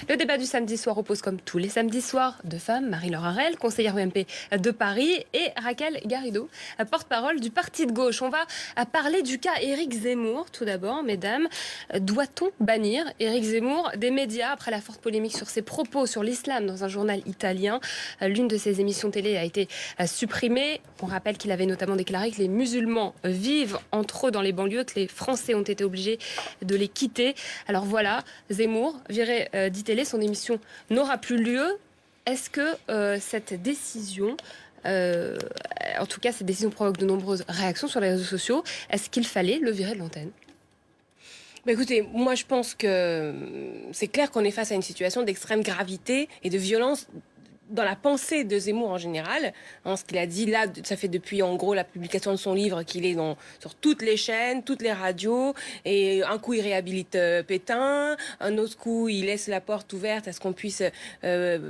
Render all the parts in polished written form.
Le débat du samedi soir oppose, comme tous les samedis soirs, deux femmes, Marie-Laure Harel, conseillère UMP de Paris, et Raquel Garrido, porte-parole du parti de gauche. On va parler du cas Éric Zemmour. Tout d'abord, mesdames, doit-on bannir Éric Zemmour des médias après la forte polémique sur ses propos sur l'islam dans un journal italien? L'une de ses émissions télé a été supprimée. On rappelle qu'il avait notamment déclaré que les musulmans vivent entre eux dans les banlieues, que les Français ont été obligés de les quitter. Alors voilà, Zemmour, viré d'ITélé, son émission n'aura plus lieu. Est-ce que cette décision, en tout cas cette décision provoque de nombreuses réactions sur les réseaux sociaux, est-ce qu'il fallait le virer de l'antenne? Écoutez, moi je pense que c'est clair qu'on est face à une situation d'extrême gravité et de violence dans la pensée de Zemmour en général. Ce qu'il a dit là, ça fait depuis en gros la publication de son livre qu'il est sur toutes les chaînes, toutes les radios, et un coup il réhabilite Pétain, un autre coup il laisse la porte ouverte à ce qu'on puisse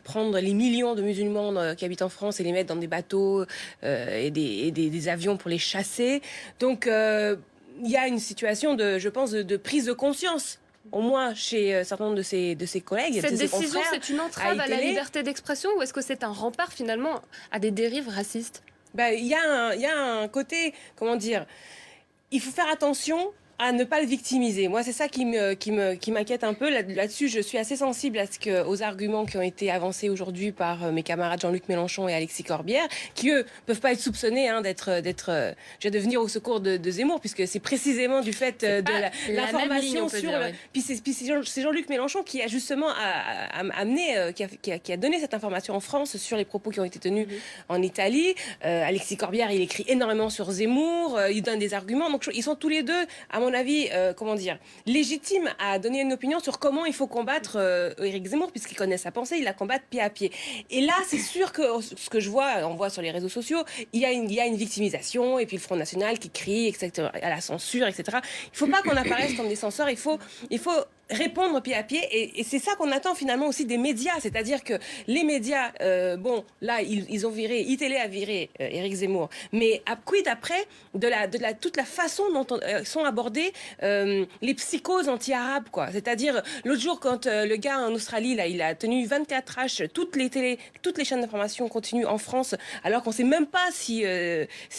prendre les millions de musulmans qui habitent en France et les mettre dans des bateaux et des avions pour les chasser. Donc il y a une situation je pense, de prise de conscience, au moins chez un certain nombre de ses collègues. Cette décision, c'est une entrave à la liberté d'expression, ou est-ce que c'est un rempart finalement à des dérives racistes? Il y a un côté, comment dire, il faut faire attention à ne pas le victimiser. Moi, c'est ça qui m'inquiète un peu. Là-dessus, je suis assez sensible aux arguments qui ont été avancés aujourd'hui par mes camarades Jean-Luc Mélenchon et Alexis Corbière, qui, eux, peuvent pas être soupçonnés de venir au secours de Zemmour, puisque c'est précisément du fait de l'information sur... Puis c'est Jean-Luc Mélenchon qui a justement amené, qui a donné cette information en France sur les propos qui ont été tenus en Italie. Alexis Corbière, il écrit énormément sur Zemmour, il donne des arguments. Donc, ils sont tous les deux, à mon avis, légitime à donner une opinion sur comment il faut combattre Éric Zemmour, puisqu'il connaît sa pensée, il la combat pied à pied. Et là, c'est sûr que ce que on voit sur les réseaux sociaux, il y a une victimisation, et puis le Front National qui crie, etc., à la censure, etc. Il ne faut pas qu'on apparaisse comme des censeurs, il faut répondre pied à pied, et c'est ça qu'on attend finalement aussi des médias, c'est-à-dire que les médias, là ils ont viré, iTélé a viré Éric Zemmour, mais quid après de toute la façon dont sont abordées les psychoses anti-arabes, quoi. C'est-à-dire l'autre jour, quand le gars en Australie, là, il a tenu 24H, toutes les chaînes d'information continuent en France, alors qu'on sait même pas si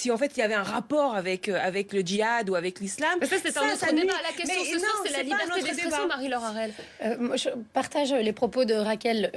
en fait il y avait un rapport avec le djihad ou avec l'islam. Mais ça, c'est un autre débat. La question ce soir, c'est la liberté d'expression, Marie-Laure Harel. Moi, je partage les propos de Raquel.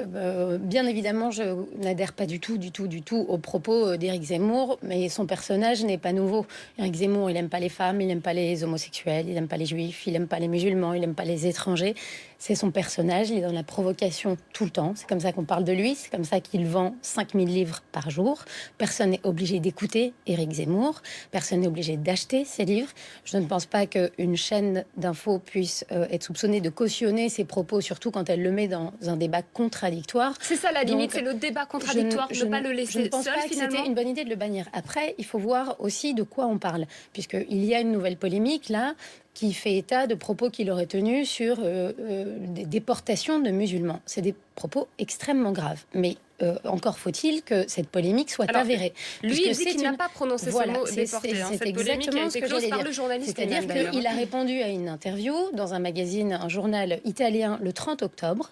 Bien évidemment, je n'adhère pas du tout aux propos d'Éric Zemmour, mais son personnage n'est pas nouveau. Éric Zemmour, il n'aime pas les femmes, il n'aime pas les homosexuels, il n'aime pas les juifs, il n'aime pas les musulmans, il n'aime pas les étrangers. C'est son personnage, il est dans la provocation tout le temps. C'est comme ça qu'on parle de lui, c'est comme ça qu'il vend 5000 livres par jour. Personne n'est obligé d'écouter Éric Zemmour, personne n'est obligé d'acheter ses livres. Je ne pense pas qu'une chaîne d'infos puisse être soupçonnée de cautionner ses propos, surtout quand elle le met dans un débat contradictoire. C'est ça la limite, c'est le débat contradictoire, ne pas le laisser seul. Je ne pense pas que c'était une bonne idée de le bannir. Après, il faut voir aussi de quoi on parle, puisqu'il y a une nouvelle polémique là, qui fait état de propos qu'il aurait tenus sur des déportations de musulmans. C'est des propos extrêmement graves. Mais encore faut-il que cette polémique soit avérée. Lui, il dit qu'il n'a pas prononcé ce mot déporté. C'est exactement ce que j'allais dire. C'est-à-dire qu'il a répondu à une interview dans un magazine, un journal italien, le 30 octobre.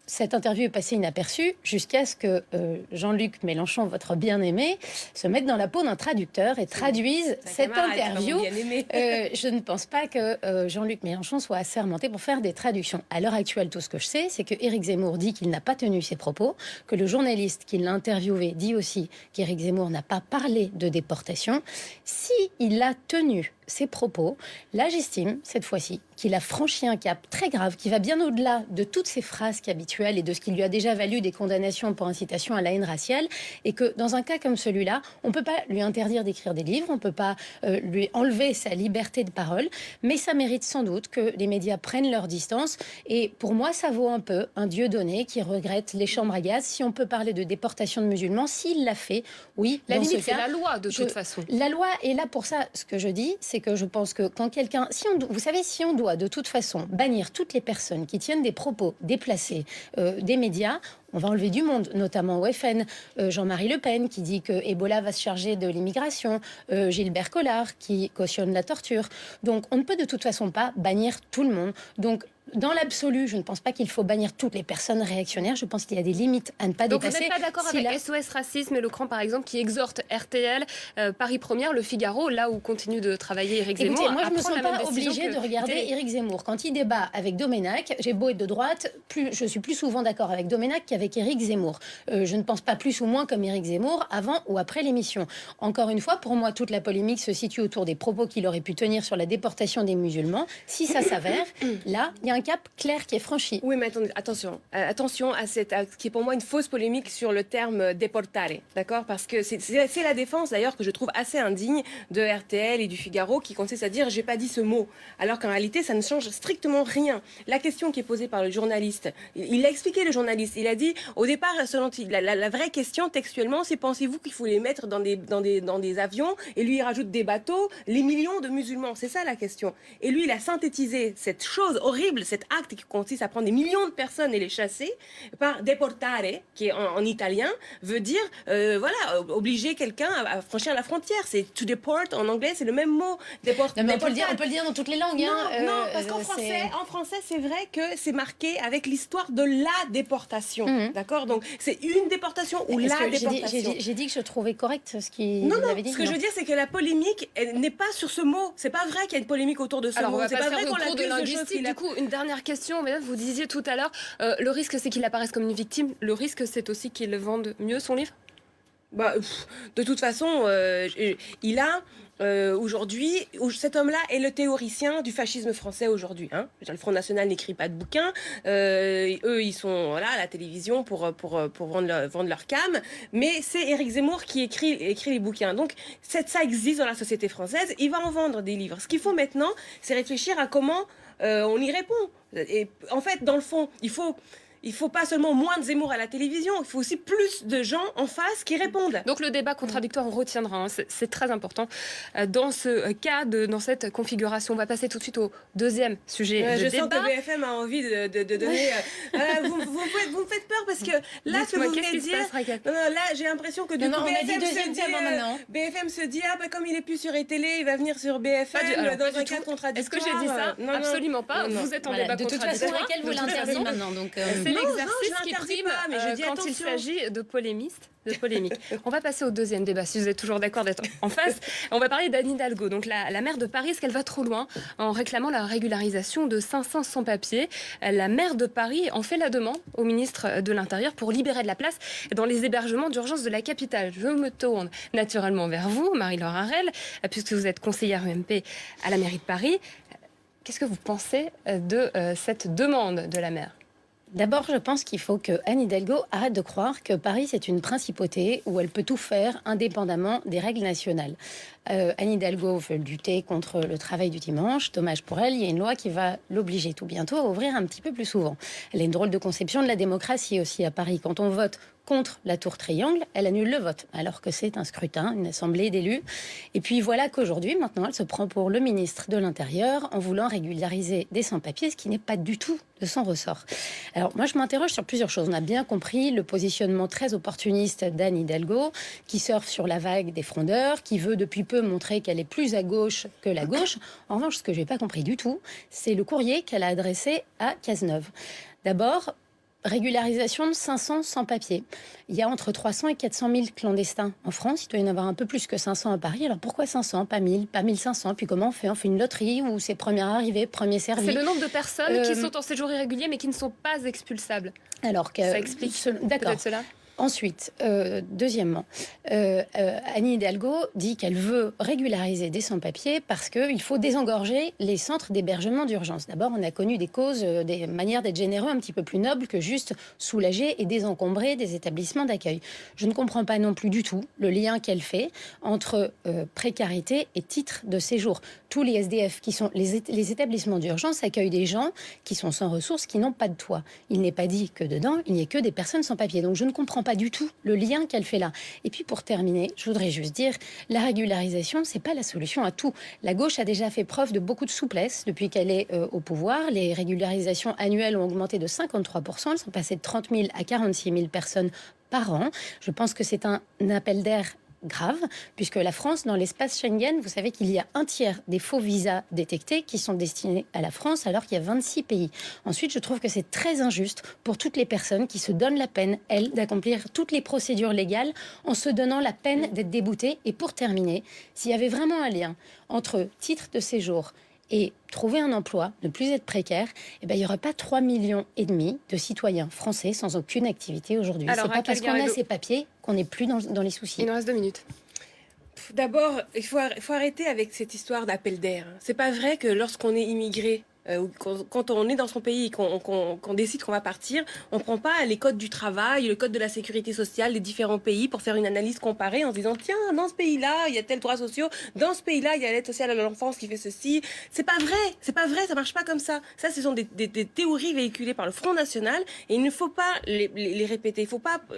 Cette interview est passée inaperçue jusqu'à ce que Jean-Luc Mélenchon, votre bien-aimé, se mette dans la peau d'un traducteur et traduise cette interview. Je ne pense pas que Jean-Luc Mélenchon soit assermenté pour faire des traductions. À l'heure actuelle, tout ce que je sais, c'est que Éric Zemmour dit qu'il n'a pas tenu ses propos, que le journaliste qui l'a interviewé dit aussi qu'Éric Zemmour n'a pas parlé de déportation. Si il a tenu ses propos, là j'estime, cette fois-ci, qu'il a franchi un cap très grave, qui va bien au-delà de toutes ces phrases habituelles et de ce qui lui a déjà valu des condamnations pour incitation à la haine raciale, et que dans un cas comme celui-là, on ne peut pas lui interdire d'écrire des livres, on ne peut pas lui enlever sa liberté de parole, mais ça mérite sans doute que les médias prennent leur distance, et pour moi ça vaut un peu un Dieudonné qui regrette les chambres à gaz. Si on peut parler de déportation de musulmans, s'il l'a fait, oui, la limite c'est la loi de toute façon. La loi est là pour ça. Ce que je dis, c'est que je pense que quand quelqu'un... Vous savez, si on doit de toute façon bannir toutes les personnes qui tiennent des propos déplacés des médias, on va enlever du monde, notamment au FN. Jean-Marie Le Pen qui dit que Ebola va se charger de l'immigration. Gilbert Collard qui cautionne la torture. Donc on ne peut de toute façon pas bannir tout le monde. Donc dans l'absolu, je ne pense pas qu'il faut bannir toutes les personnes réactionnaires. Je pense qu'il y a des limites à ne pas Donc dépasser. Donc vous n'êtes pas d'accord avec SOS Racisme et Le Cran, par exemple, qui exhorte RTL, Paris Première, Le Figaro, là où continue de travailler Éric Zemmour. Écoutez, moi je ne me sens pas obligée de regarder Éric Zemmour. Quand il débat avec Domenech, j'ai beau être de droite, je suis plus souvent d'accord avec Domenech qu'avec Éric Zemmour. Je ne pense pas plus ou moins comme Éric Zemmour avant ou après l'émission. Encore une fois, pour moi, toute la polémique se situe autour des propos qu'il aurait pu tenir sur la déportation des musulmans. Si ça s'avère, là, il y a un cap clair qui est franchi. Oui, mais attendez, attention à ce qui est pour moi une fausse polémique sur le terme déportare, d'accord? Parce que c'est la défense d'ailleurs que je trouve assez indigne de RTL et du Figaro qui consiste à dire j'ai pas dit ce mot, alors qu'en réalité ça ne change strictement rien. La question qui est posée par le journaliste, il a expliqué, le journaliste, il a dit au départ, selon la vraie question textuellement, c'est pensez-vous qu'il faut les mettre dans des avions, et lui il rajoute des bateaux, les millions de musulmans, c'est ça la question. Et lui il a synthétisé cette chose horrible, cet acte qui consiste à prendre des millions de personnes et les chasser, par deportare, qui est en italien, veut dire, obliger quelqu'un à franchir la frontière. C'est to deport, en anglais, c'est le même mot. On peut le dire dans toutes les langues. Non, parce qu'en français, c'est vrai que c'est marqué avec l'histoire de la déportation. D'accord? Donc, c'est une déportation ou la déportation. J'ai dit que je trouvais correct ce qu'il avait dit. Ce que je veux dire, c'est que la polémique n'est pas sur ce mot. C'est pas vrai qu'il y a une polémique autour de ce mot. C'est pas vrai qu'on l'accuse de linguistique. Du coup, une dernière question, mesdames, vous disiez tout à l'heure, le risque c'est qu'il apparaisse comme une victime. Le risque c'est aussi qu'il vende mieux son livre. De toute façon, il a aujourd'hui, cet homme-là est le théoricien du fascisme français aujourd'hui. Le Front National n'écrit pas de bouquins, eux ils sont à la télévision pour vendre leur cam, mais c'est Éric Zemmour qui écrit les bouquins. Donc ça existe dans la société française, il va en vendre des livres. Ce qu'il faut maintenant, c'est réfléchir à comment on y répond. Et en fait, dans le fond, il faut pas seulement moins de Zemmour à la télévision, il faut aussi plus de gens en face qui répondent. Donc le débat contradictoire, on retiendra, c'est très important dans ce cas, dans cette configuration. On va passer tout de suite au deuxième sujet de débat. Je sens que BFM a envie de donner... vous me faites peur parce que là, ce que vous venez de dire... là, j'ai l'impression que BFM se dit, comme il est plus sur télé, il va venir sur BFM dans un cadre contradictoire. Est-ce que j'ai dit ça? Absolument pas. Vous êtes en débat contradictoire. De toute façon, Raquel vous l'interdit maintenant, donc... C'est l'exercice qui prime quand il s'agit de polémique. On va passer au deuxième débat, si vous êtes toujours d'accord d'être en face. On va parler d'Anne Hidalgo, donc la maire de Paris. Est-ce qu'elle va trop loin en réclamant la régularisation de 500 sans-papiers? La maire de Paris en fait la demande au ministre de l'Intérieur pour libérer de la place dans les hébergements d'urgence de la capitale. Je me tourne naturellement vers vous, Marie-Laure Harel, puisque vous êtes conseillère UMP à la mairie de Paris. Qu'est-ce que vous pensez de cette demande de la maire? D'abord, je pense qu'il faut que Anne Hidalgo arrête de croire que Paris, c'est une principauté où elle peut tout faire indépendamment des règles nationales. Anne Hidalgo veut lutter contre le travail du dimanche. Dommage pour elle, il y a une loi qui va l'obliger tout bientôt à ouvrir un petit peu plus souvent. Elle a une drôle de conception de la démocratie aussi à Paris. Quand on vote contre la tour triangle, elle annule le vote, alors que c'est un scrutin, une assemblée d'élus. Et puis voilà qu'aujourd'hui, maintenant, elle se prend pour le ministre de l'Intérieur en voulant régulariser des sans-papiers, ce qui n'est pas du tout de son ressort. Alors moi, je m'interroge sur plusieurs choses. On a bien compris le positionnement très opportuniste d'Anne Hidalgo, qui surfe sur la vague des frondeurs, qui veut depuis peu montrer qu'elle est plus à gauche que la gauche. En revanche, ce que je n'ai pas compris du tout, c'est le courrier qu'elle a adressé à Cazeneuve. D'abord, régularisation de 500 sans-papiers. Il y a entre 300 et 400 000 clandestins en France. Il doit y en avoir un peu plus que 500 à Paris. Alors pourquoi 500, pas 1000, pas 1500? Puis comment on fait? On fait une loterie où c'est premier arrivé, premier servi. C'est le nombre de personnes qui sont en séjour irrégulier mais qui ne sont pas expulsables. Alors que ça explique peut-être cela. Ensuite, deuxièmement, Anne Hidalgo dit qu'elle veut régulariser des sans-papiers parce qu'il faut désengorger les centres d'hébergement d'urgence. D'abord, on a connu des causes, des manières d'être généreux un petit peu plus nobles que juste soulager et désencombrer des établissements d'accueil. Je ne comprends pas non plus du tout le lien qu'elle fait entre précarité et titre de séjour. Tous les SDF qui sont les établissements d'urgence accueillent des gens qui sont sans ressources, qui n'ont pas de toit. Il n'est pas dit que dedans, il n'y ait que des personnes sans papier. Donc je ne comprends pas du tout le lien qu'elle fait là. Et puis pour terminer, je voudrais juste dire, la régularisation, c'est pas la solution à tout. La gauche a déjà fait preuve de beaucoup de souplesse depuis qu'elle est au pouvoir. Les régularisations annuelles ont augmenté de 53%. Elles sont passées de 30 000 à 46 000 personnes par an. Je pense que c'est un appel d'air grave, puisque la France, dans l'espace Schengen, vous savez qu'il y a un tiers des faux visas détectés qui sont destinés à la France, alors qu'il y a 26 pays. Ensuite, je trouve que c'est très injuste pour toutes les personnes qui se donnent la peine, elles, d'accomplir toutes les procédures légales en se donnant la peine d'être déboutées. Et pour terminer, s'il y avait vraiment un lien entre titre de séjour et trouver un emploi, ne plus être précaire, il n'y aurait pas 3,5 millions de citoyens français sans aucune activité aujourd'hui. C'est pas parce qu'on a ces papiers qu'on n'est plus dans les soucis. Il nous reste 2 minutes. D'abord, il faut arrêter avec cette histoire d'appel d'air. C'est pas vrai que lorsqu'on est immigré, quand on est dans son pays et qu'on décide qu'on va partir, on ne prend pas les codes du travail, le code de la sécurité sociale des différents pays pour faire une analyse comparée en se disant tiens, dans ce pays-là, il y a tel droit sociaux, dans ce pays-là, il y a l'aide sociale à l'enfance qui fait ceci. C'est pas vrai, ça marche pas comme ça. Ça, ce sont des théories véhiculées par le Front National et il ne faut pas les répéter.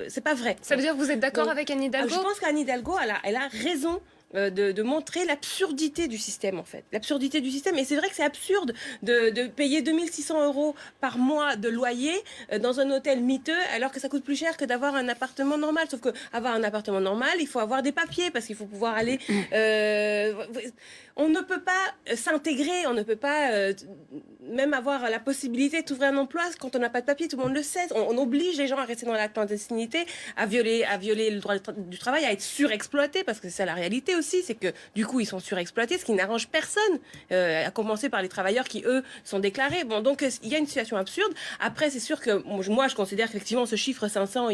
C'est pas vrai. Ça veut dire que vous êtes d'accord avec Anne Hidalgo ? Je pense qu'Anne Hidalgo, elle a raison. De montrer l'absurdité du système, en fait. L'absurdité du système. Et c'est vrai que c'est absurde de payer 2 600 € par mois de loyer dans un hôtel miteux, alors que ça coûte plus cher que d'avoir un appartement normal. Sauf qu'avoir un appartement normal, il faut avoir des papiers, parce qu'il faut pouvoir aller... on ne peut pas s'intégrer, on ne peut pas même avoir la possibilité d'ouvrir un emploi quand on n'a pas de papier. Tout le monde le sait. On oblige les gens à rester dans la clandestinité, à violer le droit du travail, à être surexploités, parce que c'est ça la réalité aussi, c'est que du coup ils sont surexploités, ce qui n'arrange personne, à commencer par les travailleurs qui eux sont déclarés. Bon, donc il y a une situation absurde. Après, c'est sûr que moi je considère qu'effectivement ce chiffre 500,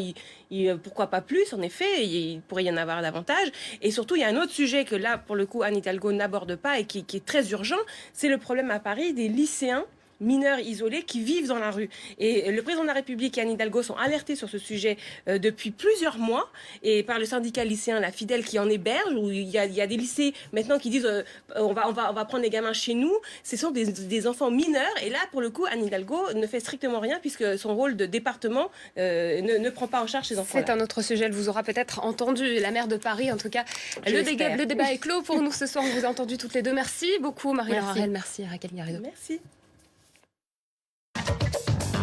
pourquoi pas plus, en effet, il pourrait y en avoir davantage. Et surtout, il y a un autre sujet que là, pour le coup, Anne Hidalgo n'aborde pas et qui est très urgent, c'est le problème à Paris des lycéens mineurs isolés qui vivent dans la rue. Et le président de la République et Anne Hidalgo sont alertés sur ce sujet depuis plusieurs mois, et par le syndicat lycéen La Fidèle qui en héberge, où il y a des lycées maintenant qui disent on va prendre les gamins chez nous. Ce sont des enfants mineurs, et là pour le coup Anne Hidalgo ne fait strictement rien puisque son rôle de département ne prend pas en charge ces enfants-là. C'est un autre sujet, elle vous aura peut-être entendu, la maire de Paris en tout cas. Le débat est clos pour nous ce soir, on vous a entendu toutes les deux. Merci beaucoup Marie-Laure Harel, merci Raquel Garrido. Merci.